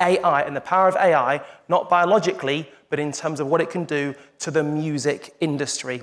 AI and the power of AI, not biologically, but in terms of what it can do to the music industry.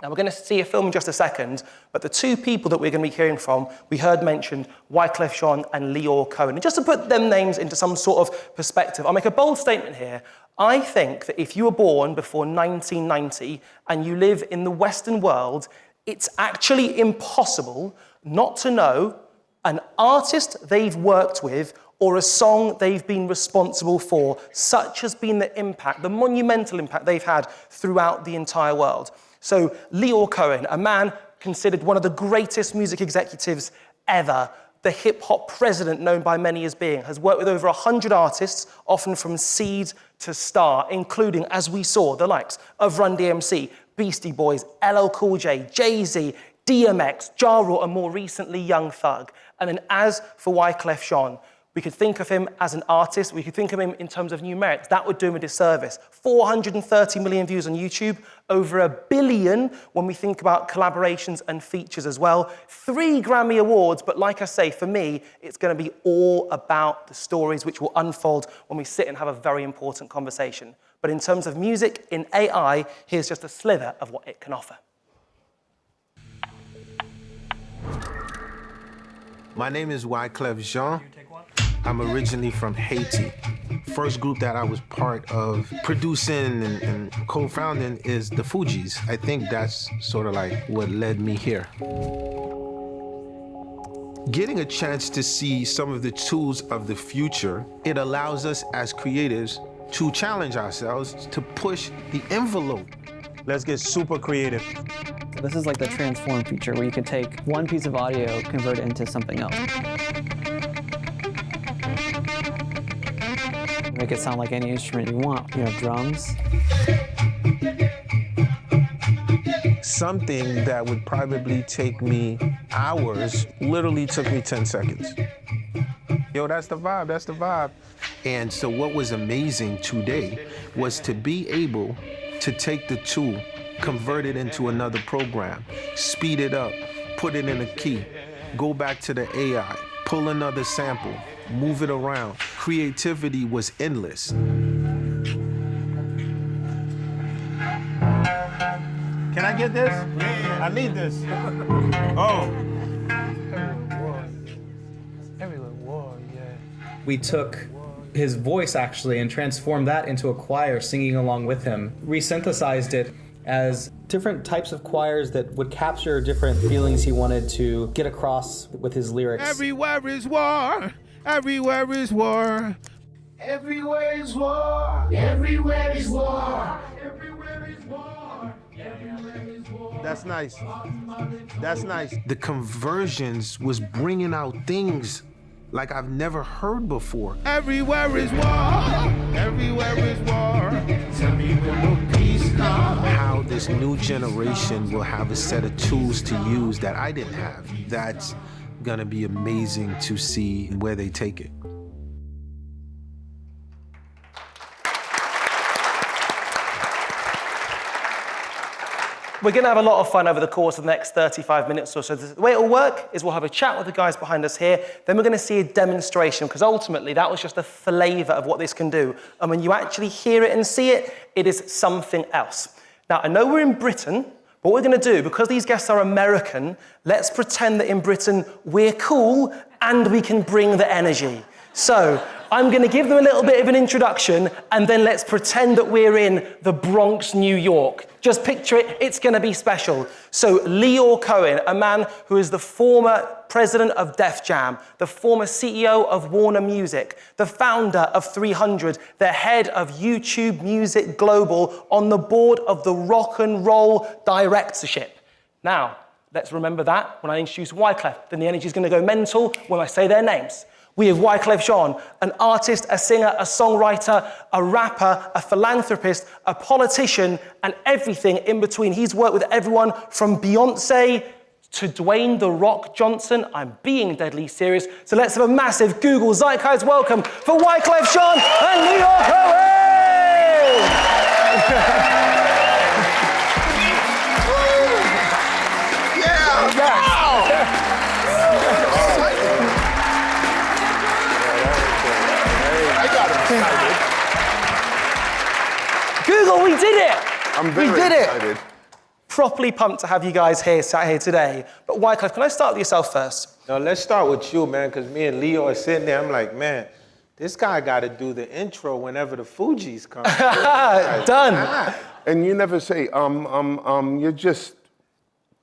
Now, we're going to see a film in just a second, but the two people that we're going to be hearing from, we heard mentioned Wyclef Jean and Lyor Cohen. And just to put them names into some sort of perspective, I'll make a bold statement here. I think that if you were born before 1990 and you live in the Western world, it's actually impossible not to know an artist they've worked with or a song they've been responsible for. Such has been the impact, the monumental impact they've had throughout the entire world. So Lyor Cohen, a man considered one of the greatest music executives ever, the hip-hop president known by many as being, has worked with over 100 artists, often from seed to star, including, as we saw, the likes of Run DMC, Beastie Boys, LL Cool J, Jay-Z, DMX, Ja Rule, and more recently, Young Thug. And then as for Wyclef Jean, we could think of him as an artist. We could think of him in terms of numerics. That would do him a disservice. 430 million views on YouTube, over 1 billion when we think about collaborations and features as well. 3 Grammy Awards, but like I say, for me, it's going to be all about the stories which will unfold when we sit and have a very important conversation. But in terms of music in AI, here's just a slither of what it can offer. My name is Wyclef Jean. I'm originally from Haiti. First group that I was part of producing and co-founding is the Fugees. I think that's sort of like what led me here. Getting a chance to see some of the tools of the future, it allows us as creatives to challenge ourselves, to push the envelope. Let's get super creative. This is like the transform feature where you can take one piece of audio, convert it into something else. Make it sound like any instrument you want. You know, drums. Something that would probably take me hours literally took me 10 seconds. Yo, that's the vibe, that's the vibe. And so what was amazing today was to be able to take the tool, convert it into another program, speed it up, put it in a key, go back to the AI, pull another sample, move it around. Creativity was endless. Can I get this? Yeah. I need this. Oh. Everywhere war, yeah. We took his voice actually and transformed that into a choir singing along with him. Resynthesized it as different types of choirs that would capture different feelings he wanted to get across with his lyrics. Everywhere is war. Everywhere is war. Everywhere is war. Everywhere is war. Everywhere is war. Everywhere is war. That's nice. That's nice. The conversions was bringing out things like I've never heard before. Everywhere is war. Everywhere is war. Tell me when will peace come. How this new generation will have a set of tools to use that I didn't have. That's gonna be amazing to see where they take it. We're going to have a lot of fun over the course of the next 35 minutes or so. The way it'll work is we'll have a chat with the guys behind us here, then we're going to see a demonstration, because ultimately that was just a flavor of what this can do. And when you actually hear it and see it, it is something else. Now, I know we're in Britain, but what we're going to do, because these guests are American, let's pretend that in Britain we're cool and we can bring the energy. So I'm going to give them a little bit of an introduction, and then let's pretend that we're in the Bronx, New York. Just picture it, it's going to be special. So Lyor Cohen, a man who is the former president of Def Jam, the former CEO of Warner Music, the founder of 300, the head of YouTube Music Global, on the board of the Rock and Roll Directorship. Now, let's remember that when I introduce Wyclef, then the energy is going to go mental when I say their names. We have Wyclef Jean, an artist, a singer, a songwriter, a rapper, a philanthropist, a politician, and everything in between. He's worked with everyone from Beyonce to Dwayne "The Rock" Johnson. I'm being deadly serious. So let's have a massive Google Zeitgeist welcome for Wyclef Jean and Lyor Cohen! I'm very We did it. excited. Properly pumped to have you guys here, sat here today. But Wyclef, can I start with yourself first? Now, let's start with you, man, because me and Leo are sitting there. I'm like, man, this guy got to do the intro whenever the Fugees come. Done. And you never say, you just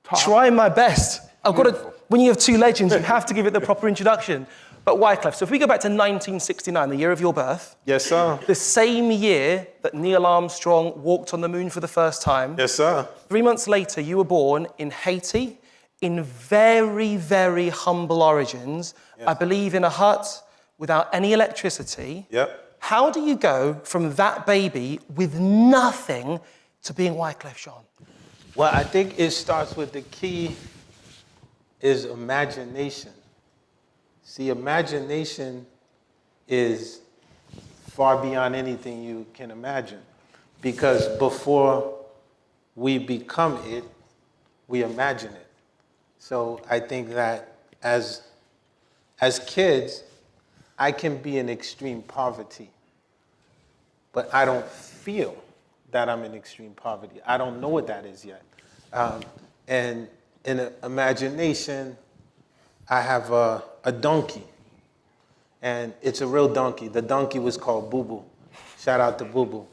talk. Trying my best. I've got to, when you have two legends, you have to give it the proper introduction. But Wyclef, so if we go back to 1969, the year of your birth, Yes, sir. the same year that Neil Armstrong walked on the moon for the first time, Yes, sir. 3 months later, you were born in Haiti, in very, very humble origins. Yes. I believe in a hut without any electricity. Yep. How do you go from that baby with nothing to being Wyclef Jean? Well, I think it starts with the key is imagination. See, imagination is far beyond anything you can imagine, because before we become it, we imagine it. So I think that as kids, I can be in extreme poverty, but I don't feel that I'm in extreme poverty. I don't know what that is yet. And in imagination, I have a donkey, and it's a real donkey. The donkey was called Boo Boo. Shout out to Boo Boo.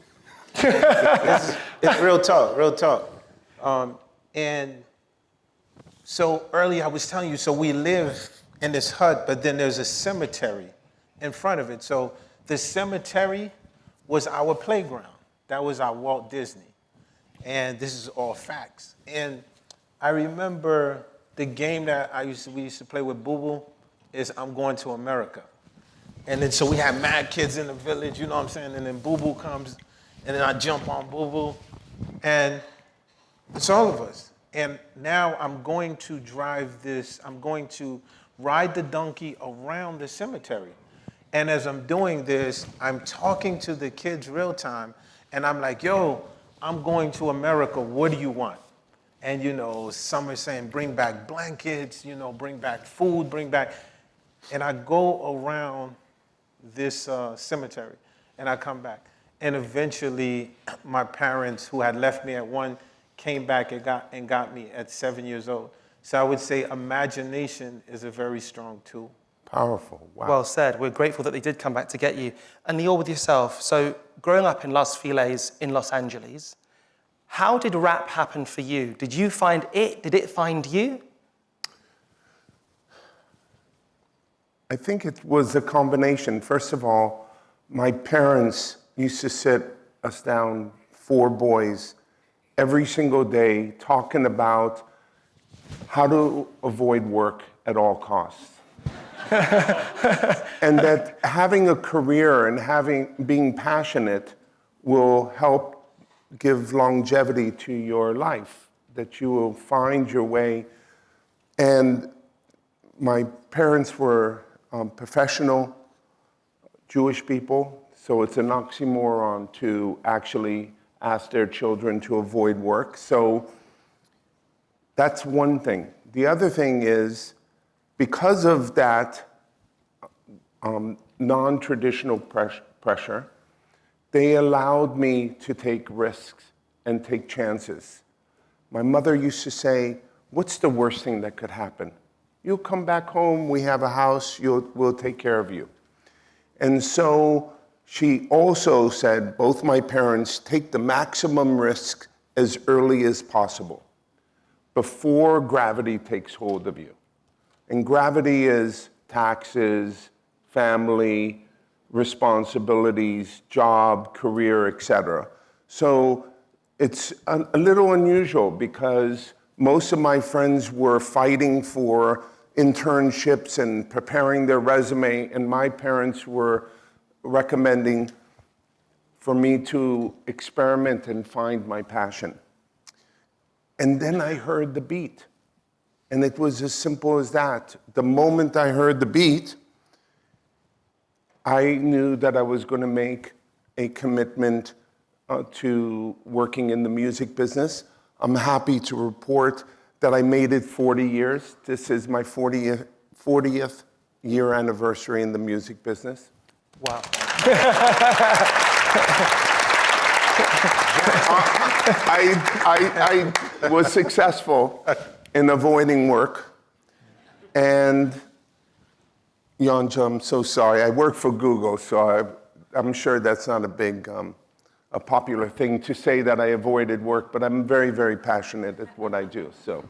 It's real talk, real talk. And so earlier I was telling you, so we live in this hut, but then there's a cemetery in front of it. So the cemetery was our playground. That was our Walt Disney. And this is all facts. And I remember the game that we used to play with Boo Boo is I'm Going to America. And then so we had mad kids in the village, you know what I'm saying? And then Boo Boo comes, and then I jump on Boo Boo. And it's all of us. And now I'm going to ride the donkey around the cemetery. And as I'm doing this, I'm talking to the kids real time, and I'm like, yo, I'm going to America, what do you want? And some are saying, bring back blankets, bring back food, and I go around this cemetery, and I come back. And eventually, my parents, who had left me at 1, came back and got me at 7 years old. So I would say imagination is a very strong tool. Powerful. Wow. Well said. We're grateful that they did come back to get you. And Lyor, with yourself, so growing up in Los Feliz in Los Angeles, how did rap happen for you? Did you find it? Did it find you? I think it was a combination. First of all, my parents used to sit us down, 4 boys, every single day, talking about how to avoid work at all costs. And that having a career and being passionate will help give longevity to your life, that you will find your way. And my parents were professional Jewish people, so it's an oxymoron to actually ask their children to avoid work. So that's one thing. The other thing is, because of that non-traditional pressure, they allowed me to take risks and take chances. My mother used to say, what's the worst thing that could happen? You'll come back home, we have a house, we'll take care of you. And so she also said, both my parents, take the maximum risk as early as possible, before gravity takes hold of you. And gravity is taxes, family, responsibilities, job, career, etc. So it's a little unusual because most of my friends were fighting for internships and preparing their resume, and my parents were recommending for me to experiment and find my passion. And then I heard the beat. And it was as simple as that. The moment I heard the beat, I knew that I was going to make a commitment to working in the music business. I'm happy to report that I made it 40 years. This is my 40th year anniversary in the music business. Wow. I was successful in avoiding work. And Yanja, I'm so sorry. I work for Google, so I'm sure that's not a popular thing to say that I avoided work, but I'm very, very passionate at what I do, so.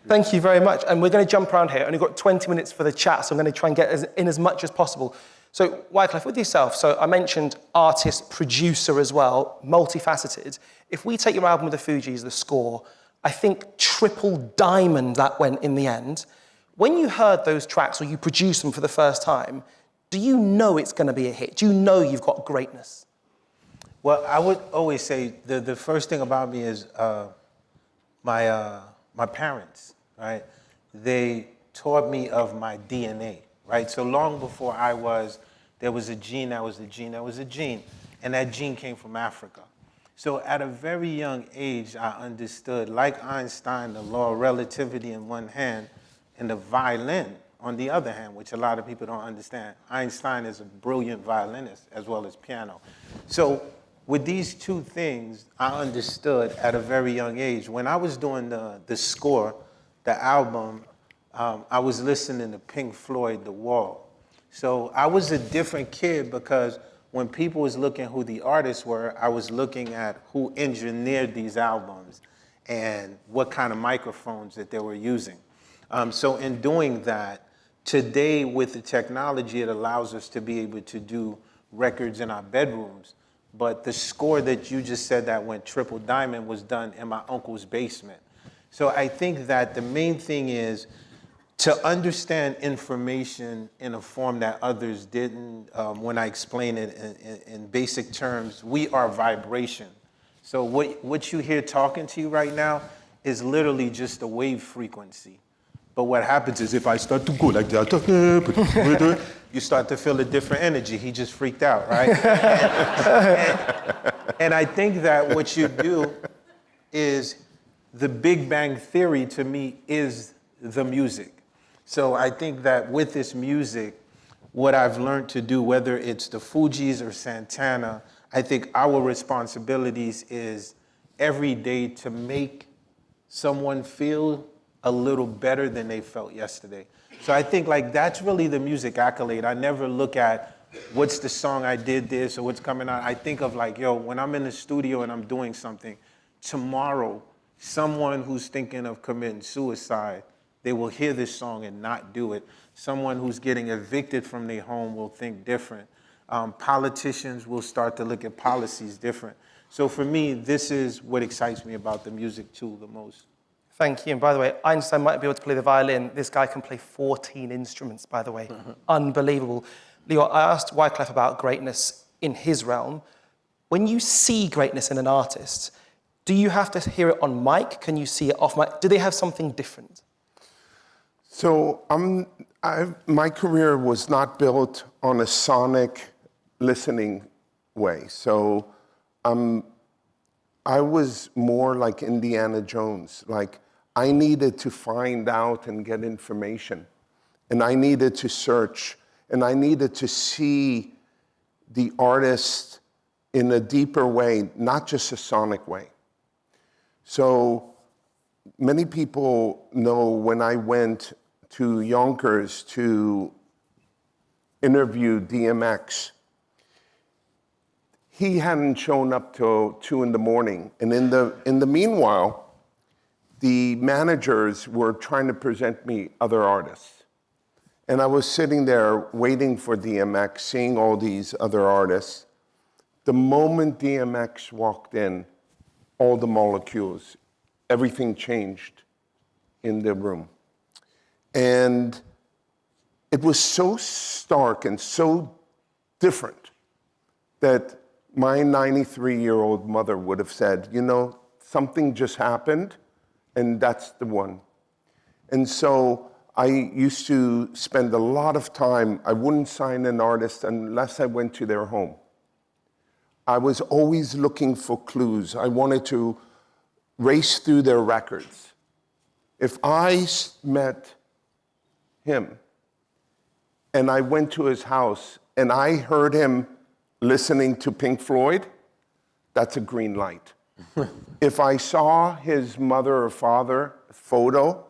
Thank you very much. And we're going to jump around here. Only got 20 minutes for the chat, so I'm going to try and get in as much as possible. So, Wyclef, with yourself, so I mentioned artist, producer as well, multifaceted. If we take your album with the Fugees, the score, I think triple diamond that went in the end. When you heard those tracks or you produced them for the first time, do you know it's going to be a hit? Do you know you've got greatness? Well, I would always say the first thing about me is my parents, right? They taught me of my DNA, right? So long before there was a gene, that was a gene, that was a gene. And that gene came from Africa. So at a very young age, I understood, like Einstein, the law of relativity in one hand and the violin on the other hand, which a lot of people don't understand. Einstein is a brilliant violinist as well as piano. So with these two things, I understood at a very young age. When I was doing the score, the album, I was listening to Pink Floyd, The Wall. So I was a different kid because when people was looking who the artists were, I was looking at who engineered these albums and what kind of microphones that they were using. So in doing that, today with the technology, it allows us to be able to do records in our bedrooms. But the score that you just said that went triple diamond was done in my uncle's basement. So I think that the main thing is to understand information in a form that others didn't. When I explain it in basic terms, we are vibration. So what you hear talking to you right now is literally just a wave frequency. But what happens is if I start to go like that, you start to feel a different energy. He just freaked out, right? and I think that what you do is the Big Bang Theory to me is the music. So I think that with this music, what I've learned to do, whether it's the Fugees or Santana, I think our responsibilities is every day to make someone feel a little better than they felt yesterday. So I think like that's really the music accolade. I never look at what's the song I did this or what's coming out. I think of like, yo, when I'm in the studio and I'm doing something, tomorrow, someone who's thinking of committing suicide, they will hear this song and not do it. Someone who's getting evicted from their home will think different. Politicians will start to look at policies different. So for me, this is what excites me about the music too the most. Thank you. And by the way, Einstein might be able to play the violin. This guy can play 14 instruments, by the way. Unbelievable. Lyor, I asked Wyclef about greatness in his realm. When you see greatness in an artist, do you have to hear it on mic? Can you see it off mic? Do they have something different? So my career was not built on a sonic listening way. So I was more like Indiana Jones. Like I needed to find out and get information. And I needed to search. And I needed to see the artist in a deeper way, not just a sonic way. So many people know when I went to Yonkers to interview DMX, he hadn't shown up till 2 in the morning. And in the meanwhile, the managers were trying to present me other artists. And I was sitting there waiting for DMX, seeing all these other artists. The moment DMX walked in, all the molecules, everything changed in the room. And it was so stark and so different that my 93-year-old mother would have said, you know, something just happened, and that's the one. And so I used to spend a lot of time, I wouldn't sign an artist unless I went to their home. I was always looking for clues. I wanted to race through their records. If I met him and I went to his house and I heard him listening to Pink Floyd, that's a green light. If I saw his mother or father photo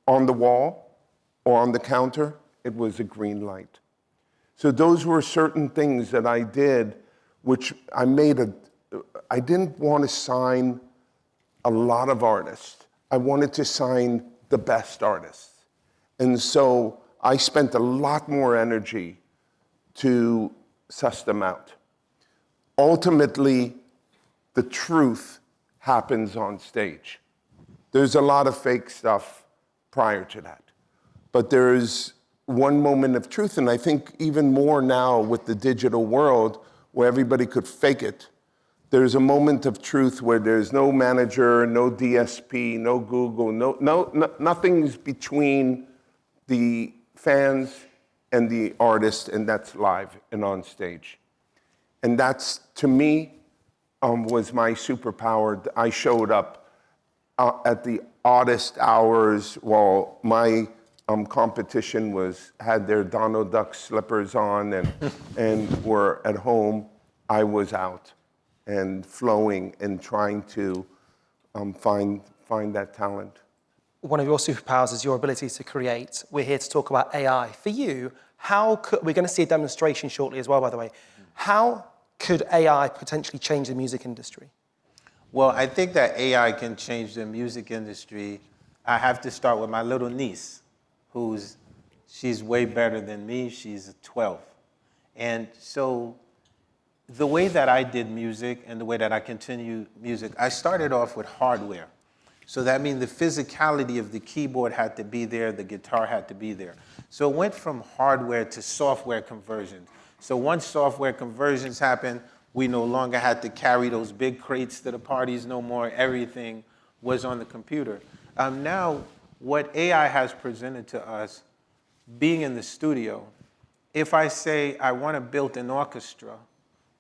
on the wall or on the counter, it was a green light. So those were certain things that I did, which I didn't want to sign a lot of artists. I wanted to sign the best artists. And so I spent a lot more energy to suss them out. Ultimately, the truth happens on stage. There's a lot of fake stuff prior to that. But there's one moment of truth, and I think even more now with the digital world where everybody could fake it, there's a moment of truth where there's no manager, no DSP, no Google, nothing's between the fans and the artist, and that's live and on stage. And that's, to me, was my superpower. I showed up at the oddest hours while my competition had their Donald Duck slippers on and were at home. I was out and flowing and trying to find that talent. One of your superpowers is your ability to create. We're here to talk about AI. For you, we're going to see a demonstration shortly as well, by the way. How could AI potentially change the music industry? Well, I think that AI can change the music industry. I have to start with my little niece, she's way better than me. She's 12. And so the way that I did music and the way that I continue music, I started off with hardware. So that means the physicality of the keyboard had to be there, the guitar had to be there. So it went from hardware to software conversion. So once software conversions happened, we no longer had to carry those big crates to the parties no more. Everything was on the computer. Now, what AI has presented to us, being in the studio, if I say I want to build an orchestra,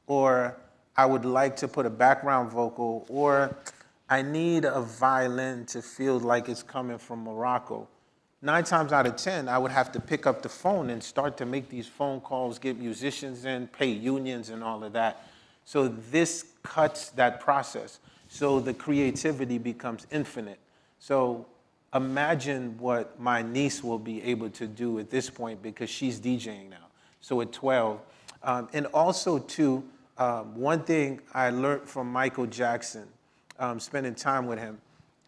or I would like to put a background vocal, or I need a violin to feel like it's coming from Morocco, 9 times out of 10, I would have to pick up the phone and start to make these phone calls, get musicians in, pay unions and all of that. So this cuts that process. So the creativity becomes infinite. So imagine what my niece will be able to do at this point because she's DJing now. So at 12. And also too, one thing I learned from Michael Jackson, spending time with him,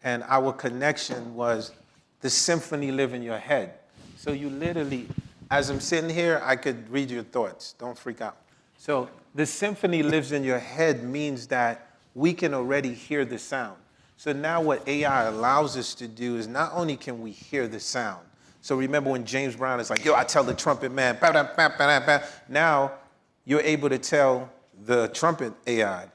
and our connection was the symphony live in your head. So you literally, as I'm sitting here, I could read your thoughts. Don't freak out. So the symphony lives in your head means that we can already hear the sound. So now what AI allows us to do is not only can we hear the sound. So remember when James Brown is like, yo, I tell the trumpet man, now you're able to tell the trumpet AI,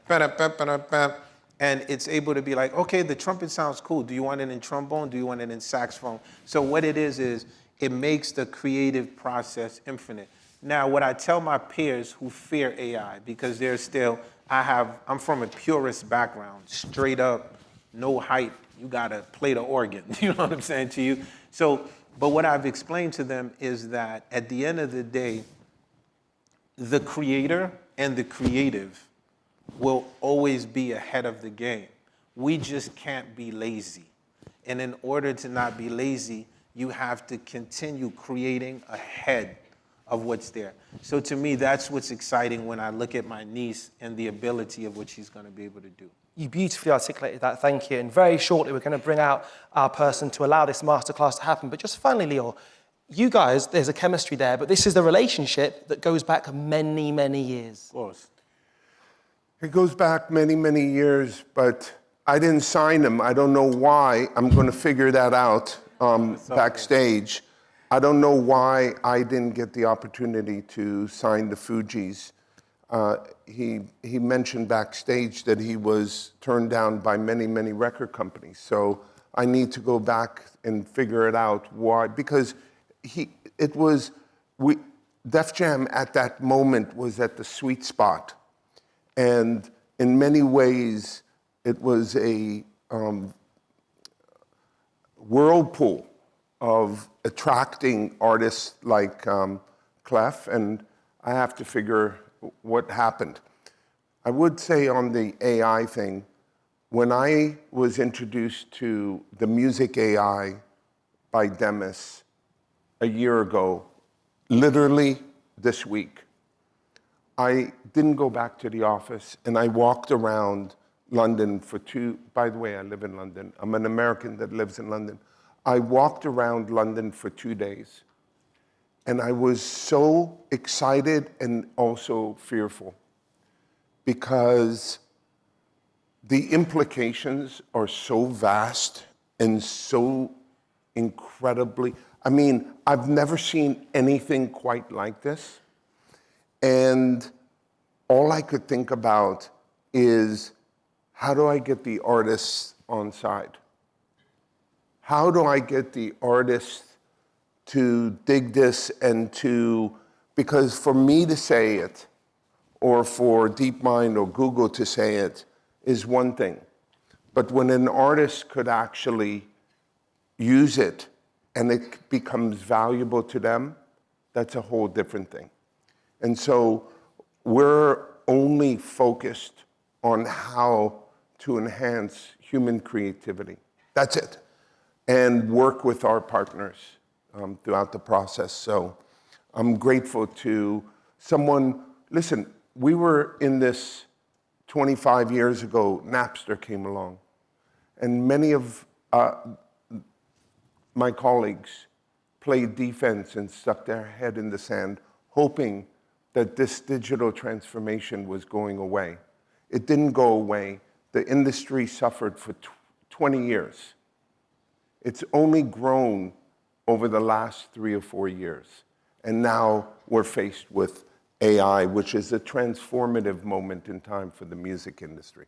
and it's able to be like, okay, the trumpet sounds cool. Do you want it in trombone? Do you want it in saxophone? So what it is it makes the creative process infinite. Now, what I tell my peers who fear AI, because they're still, I'm from a purist background, straight up, no hype, you gotta play the organ, you know what I'm saying to you? So, but what I've explained to them is that at the end of the day, the creator and the creative will always be ahead of the game. We just can't be lazy. And in order to not be lazy, you have to continue creating ahead of what's there. So to me, that's what's exciting when I look at my niece and the ability of what she's gonna be able to do. You beautifully articulated that, thank you. And very shortly, we're gonna bring out our person to allow this masterclass to happen. But just finally, Lyor, you guys, there's a chemistry there, but this is the relationship that goes back many, many years. Of course. It goes back many, many years, but I didn't sign him. I don't know why. I'm going to figure that out backstage. I don't know why I didn't get the opportunity to sign the Fugees. He mentioned backstage that he was turned down by many, many record companies. So I need to go back and figure it out why. Because Def Jam at that moment was at the sweet spot. And in many ways, it was a whirlpool of attracting artists like Clef, and I have to figure what happened. I would say on the AI thing, when I was introduced to the music AI by Demis a year ago, literally this week, I didn't go back to the office, and I walked around London for by the way, I live in London. I'm an American that lives in London. I walked around London for 2 days, and I was so excited and also fearful because the implications are so vast and so incredibly, I mean, I've never seen anything quite like this. And all I could think about is, how do I get the artists on side? How do I get the artists to dig this and because for me to say it, or for DeepMind or Google to say it, is one thing. But when an artist could actually use it and it becomes valuable to them, that's a whole different thing. And so we're only focused on how to enhance human creativity. That's it. And work with our partners throughout the process. So I'm grateful to someone, listen, we were in this 25 years ago, Napster came along. And many of my colleagues played defense and stuck their head in the sand, hoping that this digital transformation was going away. It didn't go away. The industry suffered for 20 years. It's only grown over the last 3 or 4 years. And now we're faced with AI, which is a transformative moment in time for the music industry.